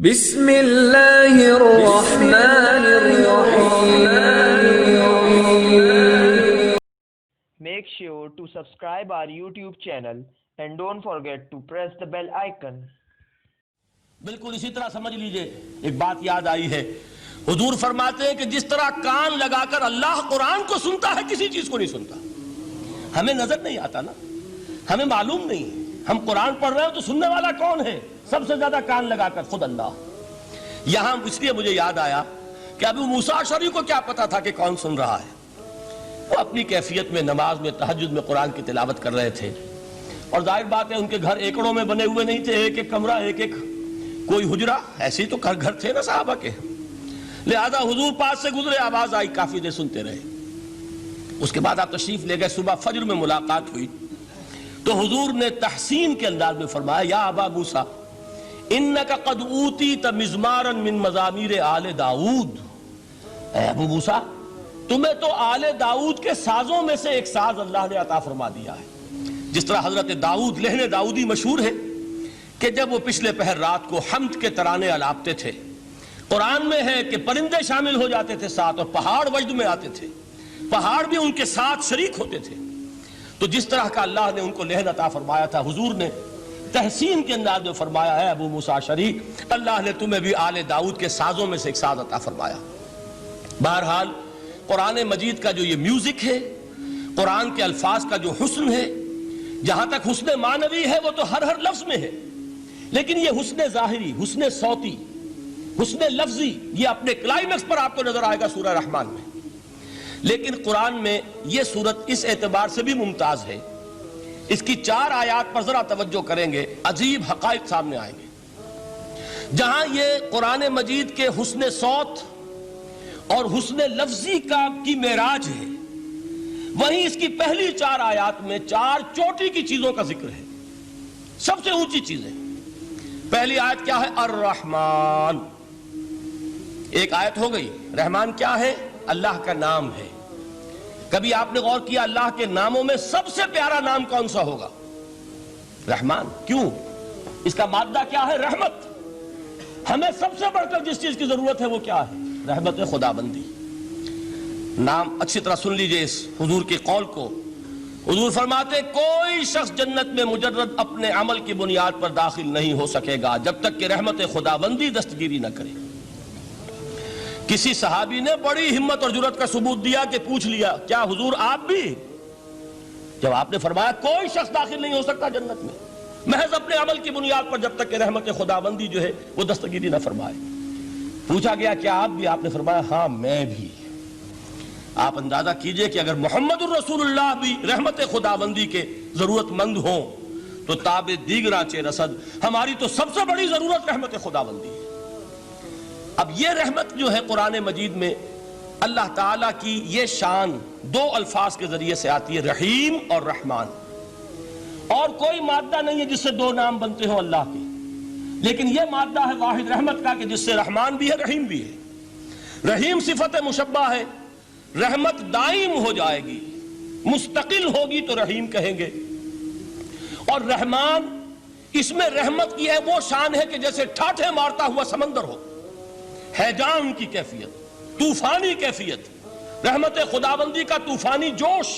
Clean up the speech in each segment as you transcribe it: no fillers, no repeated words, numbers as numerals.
بسم اللہ الرحمن الرحیم. Make sure to subscribe our YouTube channel and don't forget to press the bell icon. بالکل اسی طرح سمجھ لیجئے ایک بات یاد آئی ہے. حضور فرماتے ہیں کہ جس طرح کان لگا کر اللہ قرآن کو سنتا ہے کسی چیز کو نہیں سنتا. ہمیں نظر نہیں آتا نا, ہمیں معلوم نہیں. ہم قرآن پڑھ رہے ہیں تو سننے والا کون ہے؟ سب سے زیادہ کان لگا کر خود اللہ. یہاں اس لیے مجھے یاد آیا کہ ابو موسیٰ اشعری کو کیا پتا تھا کہ کون سن رہا ہے. وہ اپنی کیفیت میں نماز میں تہجد میں قرآن کی تلاوت کر رہے تھے, اور ظاہر بات ہے ان کے گھر ایکڑوں میں بنے ہوئے نہیں تھے, ایک ایک کمرہ ایک ایک کوئی حجرہ, ایسے ہی تو گھر تھے نا صحابہ کے. لہذا حضور پاس سے گزرے, آواز آئی, کافی دیر سنتے رہے. اس کے بعد آپ تشریف لے گئے, صبح فجر میں ملاقات ہوئی تو حضور نے تحسین کے انداز میں فرمایا, یا ابا موسیٰ انک قد اوتیت مزمارا من مزامیر آل داؤد. اے ابو موسیٰ تمہیں تو آل داؤد کے سازوں میں سے ایک ساز اللہ نے عطا فرما دیا ہے. جس طرح حضرت داؤد, لہن داؤدی مشہور ہے کہ جب وہ پچھلے پہر رات کو حمد کے ترانے الاپتے تھے, قرآن میں ہے کہ پرندے شامل ہو جاتے تھے ساتھ, اور پہاڑ وجد میں آتے تھے, پہاڑ بھی ان کے ساتھ شریک ہوتے تھے. تو جس طرح کا اللہ نے ان کو لہن عطا فرمایا تھا, حضور نے تحسین کے انداز میں فرمایا ہے ابو موسیٰ اشعری اللہ نے تمہیں بھی آل داؤد کے سازوں میں سے ایک ساز عطا فرمایا. بہرحال قرآن مجید کا جو یہ میوزک ہے, قرآن کے الفاظ کا جو حسن ہے, جہاں تک حسن معنوی ہے وہ تو ہر لفظ میں ہے, لیکن یہ حسن ظاہری, حسن صوتی, حسن لفظی, یہ اپنے کلائمیکس پر آپ کو نظر آئے گا سورہ رحمان میں. لیکن قرآن میں یہ سورت اس اعتبار سے بھی ممتاز ہے, اس کی 4 آیات پر ذرا توجہ کریں گے, عجیب حقائق سامنے آئیں گے. جہاں یہ قرآن مجید کے حسن صوت اور حسن لفظی کی معراج ہے, وہیں اس کی پہلی 4 آیات میں 4 چوٹی کی چیزوں کا ذکر ہے, سب سے اونچی چیزیں. پہلی آیت کیا ہے؟ الرحمن. ایک آیت ہو گئی. رحمان کیا ہے؟ اللہ کا نام ہے. کبھی آپ نے غور کیا اللہ کے ناموں میں سب سے پیارا نام کون سا ہوگا؟ رحمان. کیوں؟ اس کا مادہ کیا ہے؟ رحمت. ہمیں سب سے بڑھ کر جس چیز کی ضرورت ہے وہ کیا ہے؟ رحمت خدا بندی. نام اچھی طرح سن لیجئے اس حضور کے قول کو. حضور فرماتے کوئی شخص جنت میں مجرد اپنے عمل کی بنیاد پر داخل نہیں ہو سکے گا جب تک کہ رحمت خدا بندی دستگیری نہ کرے. کسی صحابی نے بڑی ہمت اور جرات کا ثبوت دیا کہ پوچھ لیا, کیا حضور آپ بھی؟ جب آپ نے فرمایا کوئی شخص داخل نہیں ہو سکتا جنت میں محض اپنے عمل کی بنیاد پر جب تک کہ رحمت خدا بندی جو ہے وہ دستگیری نہ فرمائے. پوچھا گیا کیا آپ بھی؟ آپ نے فرمایا ہاں میں بھی. آپ اندازہ کیجئے کہ اگر محمد الرسول اللہ بھی رحمت خدا بندی کے ضرورت مند ہوں تو تاب دیگراں چے رسد, ہماری تو سب سے بڑی ضرورت رحمت خدا بندی ہے. اب یہ رحمت جو ہے قرآن مجید میں اللہ تعالیٰ کی یہ شان 2 الفاظ کے ذریعے سے آتی ہے, رحیم اور رحمان. اور کوئی مادہ نہیں ہے جس سے 2 نام بنتے ہوں اللہ کے, لیکن یہ مادہ ہے واحد رحمت کا کہ جس سے رحمان بھی ہے رحیم بھی ہے. رحیم صفت مشبہ ہے, رحمت دائم ہو جائے گی, مستقل ہوگی تو رحیم کہیں گے. اور رحمان, اس میں رحمت کی ہے وہ شان ہے کہ جیسے ٹھاٹھے مارتا ہوا سمندر ہو, ہیجان کی کیفیت, طوفانی کیفیت, رحمت خداوندی کا طوفانی جوش,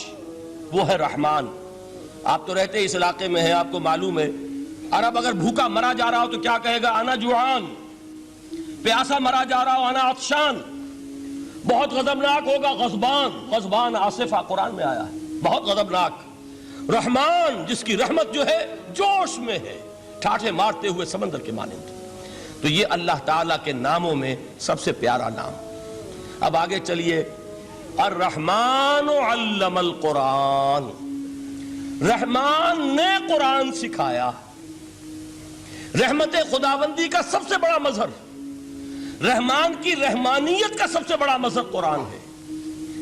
وہ ہے رحمان. آپ تو رہتے اس علاقے میں ہیں, آپ کو معلوم ہے عرب اگر بھوکا مرا جا رہا ہو تو کیا کہے گا؟ انا جوعان. پیاسا مرا جا رہا ہو انا عطشان. بہت غضبناک ہوگا غضبان. غضبان آصفہ قرآن میں آیا ہے, بہت غضبناک. رحمان جس کی رحمت جو ہے جوش میں ہے, ٹھاٹھے مارتے ہوئے سمندر کے مانند. تو یہ اللہ تعالیٰ کے ناموں میں سب سے پیارا نام. اب آگے چلیے. الرحمن علم القرآن. رحمان نے قرآن سکھایا. رحمت خداوندی کا سب سے بڑا مظہر, رحمان کی رحمانیت کا سب سے بڑا مظہر قرآن ہے.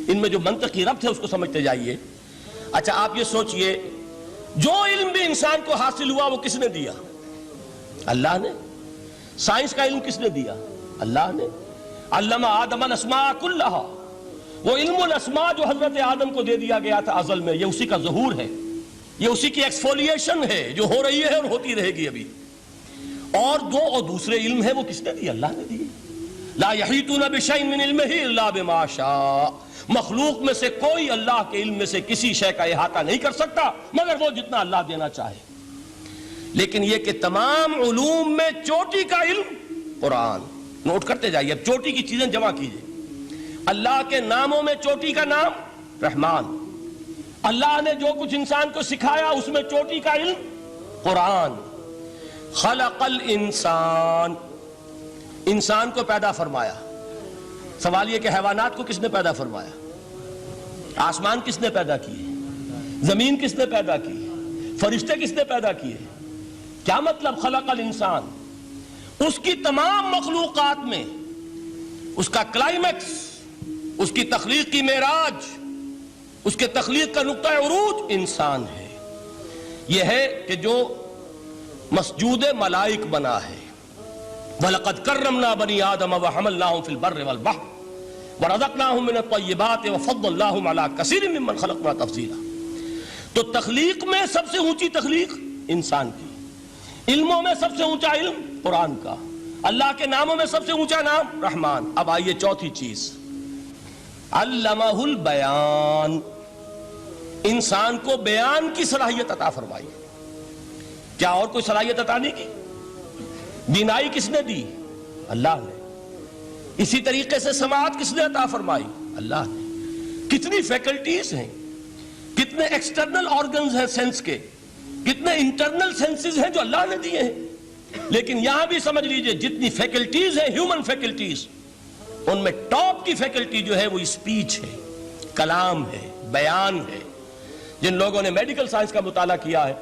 ان میں جو منطقی ربط ہے اس کو سمجھتے جائیے. اچھا آپ یہ سوچئے, جو علم بھی انسان کو حاصل ہوا وہ کس نے دیا؟ اللہ نے. سائنس کا علم کس نے دیا؟ اللہ نے. علم آدم الاسماء کلہا, وہ علم الاسماء جو حضرت آدم کو دے دیا گیا تھا ازل میں, یہ اسی کا ظہور ہے, یہ اسی کی ایکسفولیشن ہے جو ہو رہی ہے اور ہوتی رہے گی ابھی. اور دوسرے علم ہے وہ کس نے دیے؟ اللہ نے دیے. لا یحیطون بشیء من علمہ الا بما شاء. مخلوق میں سے کوئی اللہ کے علم میں سے کسی شے کا احاطہ نہیں کر سکتا مگر وہ جتنا اللہ دینا چاہے. لیکن یہ کہ تمام علوم میں چوٹی کا علم قرآن. نوٹ کرتے جائیے، اب چوٹی کی چیزیں جمع کیجئے. اللہ کے ناموں میں چوٹی کا نام رحمان. اللہ نے جو کچھ انسان کو سکھایا اس میں چوٹی کا علم قرآن. خلق الانسان، انسان کو پیدا فرمایا. سوال یہ کہ حیوانات کو کس نے پیدا فرمایا؟ آسمان کس نے پیدا کیے؟ زمین کس نے پیدا کی؟ فرشتے کس نے پیدا کیے؟ کیا مطلب خلق الانسان؟ اس کی تمام مخلوقات میں اس کا کلائمیکس، اس کی تخلیق کی معراج، اس کے تخلیق کا نقطہ عروج انسان ہے. یہ ہے کہ جو مسجود ملائک بنا ہے. وَلَقَدْ كَرَّمْنَا بَنِي آدَمَ وَحَمَلْنَاهُمْ فِي الْبَرِّ وَالْبَحْرِ وَرَزَقْنَاهُمْ مِنَ الطَّيِّبَاتِ وَفَضَّلْنَاهُمْ عَلَى كَثِيرٍ مِّمَّنْ خَلَقْنَا تَفْضِيلًا. تو تخلیق میں سب سے اونچی تخلیق انسان کی. علموں میں سب سے اونچا علم قرآن کا. اللہ کے ناموں میں سب سے اونچا نام رحمان. اب آئیے چوتھی چیز، علمہ البیان. انسان کو بیان کی صلاحیت عطا فرمائی. کیا اور کوئی صلاحیت عطا نہیں کی؟ بینائی کس نے دی؟ اللہ نے. اسی طریقے سے سماعت کس نے عطا فرمائی؟ اللہ نے. کتنی فیکلٹیز ہیں، کتنے ایکسٹرنل آرگنز ہیں سینس کے، کتنے انٹرنل سینسز ہیں جو اللہ نے دیے ہیں. لیکن یہاں بھی سمجھ لیجئے جتنی فیکلٹیز ہیں ہیومن فیکلٹیز، ان میں ٹاپ کی فیکلٹی جو ہے وہ اسپیچ ہے، کلام ہے، بیان ہے. جن لوگوں نے میڈیکل سائنس کا مطالعہ کیا ہے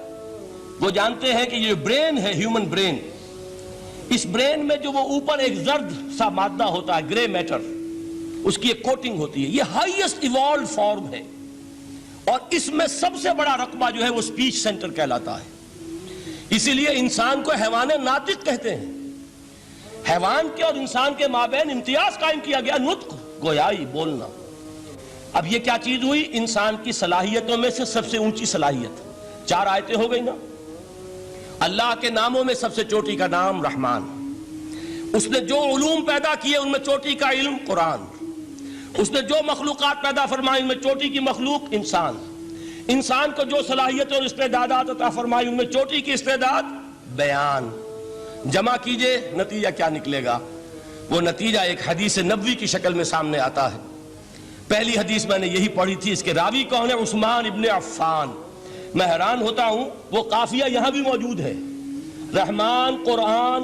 وہ جانتے ہیں کہ یہ برین ہے، ہیومن برین، اس برین میں جو وہ اوپر ایک زرد سا مادہ ہوتا ہے، گرے میٹر، اس کی ایک کوٹنگ ہوتی ہے. یہ ہائیسٹ ایوالوڈ فارم ہے اور اس میں سب سے بڑا رقبہ جو ہے وہ اسپیچ سینٹر کہلاتا ہے. اسی لیے انسان کو حیوان ناطق کہتے ہیں. حیوان کے اور انسان کے مابین امتیاز قائم کیا گیا، نطق، گویائی، بولنا. اب یہ کیا چیز ہوئی؟ انسان کی صلاحیتوں میں سے سب سے اونچی صلاحیت. 4 آیتیں ہو گئی نا. اللہ کے ناموں میں سب سے چوٹی کا نام رحمان. اس نے جو علوم پیدا کیے ان میں چوٹی کا علم قرآن. اس نے جو مخلوقات پیدا فرمائی ان میں چوٹی کی مخلوق انسان. انسان کو جو صلاحیتیں اور استعدادات عطا فرمائی ان میں چوٹی کی استعداد بیان. جمع کیجئے نتیجہ کیا نکلے گا؟ وہ نتیجہ ایک حدیث نبوی کی شکل میں سامنے آتا ہے. پہلی حدیث میں نے یہی پڑھی تھی. اس کے راوی کون ہے؟ عثمان ابن عفان. میں حیران ہوتا ہوں وہ قافیہ یہاں بھی موجود ہے. رحمان، قرآن،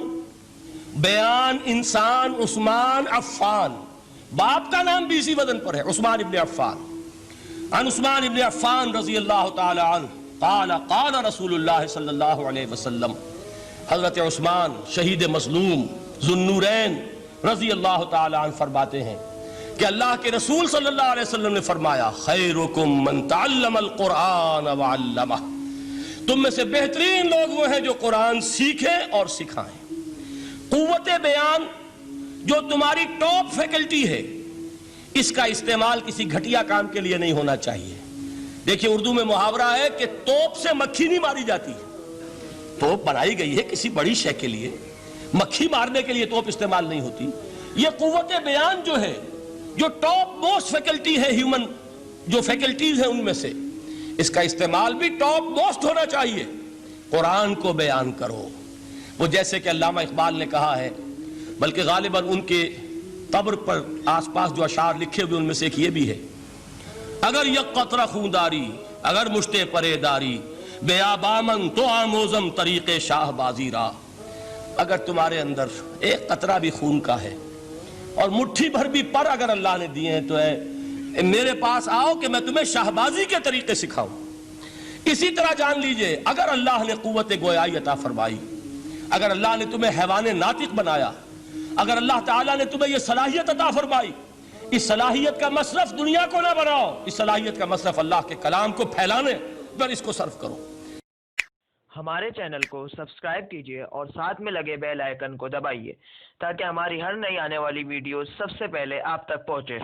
بیان، انسان، عثمان، عفان. باپ کا نام بھی اسی وزن پر ہے، عثمان ابن عفان. عن عثمان ابن عفان رضی اللہ تعالی عنہ قال قال رسول اللہ صلی اللہ علیہ وسلم. حضرت عثمان شہید مظلوم ذو النورین رضی اللہ تعالی عنہ فرماتے ہیں کہ اللہ کے رسول صلی اللہ علیہ وسلم نے فرمایا خیرکم من تعلم القرآن وعلمہ. تم میں سے بہترین لوگ وہ ہیں جو قرآن سیکھیں اور سکھائیں. قوت بیان جو تمہاری ٹاپ فیکلٹی ہے، اس کا استعمال کسی گھٹیا کام کے لیے نہیں ہونا چاہیے. دیکھیے اردو میں محاورہ ہے کہ توپ سے مکھی نہیں ماری جاتی. توپ بنائی گئی ہے کسی بڑی شے کے لیے، مکھی مارنے کے لیے توپ استعمال نہیں ہوتی. یہ قوت بیان جو ہے، جو ٹاپ موسٹ فیکلٹی ہے ہیومن، جو فیکلٹیز ہیں ان میں سے، اس کا استعمال بھی ٹاپ موسٹ ہونا چاہیے. قرآن کو بیان کرو. وہ جیسے کہ علامہ اقبال نے کہا ہے، بلکہ غالباً ان کے قبر پر آس پاس جو اشعار لکھے ہوئے ان میں سے ایک یہ بھی ہے: اگر یک قطرہ خونداری اگر مشتے پرے داری بیابامن تو آموزم طریق شاہ بازی را. اگر تمہارے اندر ایک قطرہ بھی خون کا ہے اور مٹھی بھر بھی پر اگر اللہ نے دیے ہیں تو میرے پاس آؤ کہ میں تمہیں شاہبازی کے طریقے سکھاؤں. اسی طرح جان لیجئے اگر اللہ نے قوت گویائی عطا فرمائی، اگر اللہ نے تمہیں حیوان ناطق بنایا، اگر اللہ تعالیٰ نے تمہیں یہ صلاحیت عطا فرمائی، اس صلاحیت کا مصرف دنیا کو نہ بناؤ، اس صلاحیت کا مصرف اللہ کے کلام کو پھیلانے پر اس کو صرف کرو. ہمارے چینل کو سبسکرائب کیجیے اور ساتھ میں لگے بیل آئیکن کو دبائیے تاکہ ہماری ہر نئی آنے والی ویڈیو سب سے پہلے آپ تک پہنچے.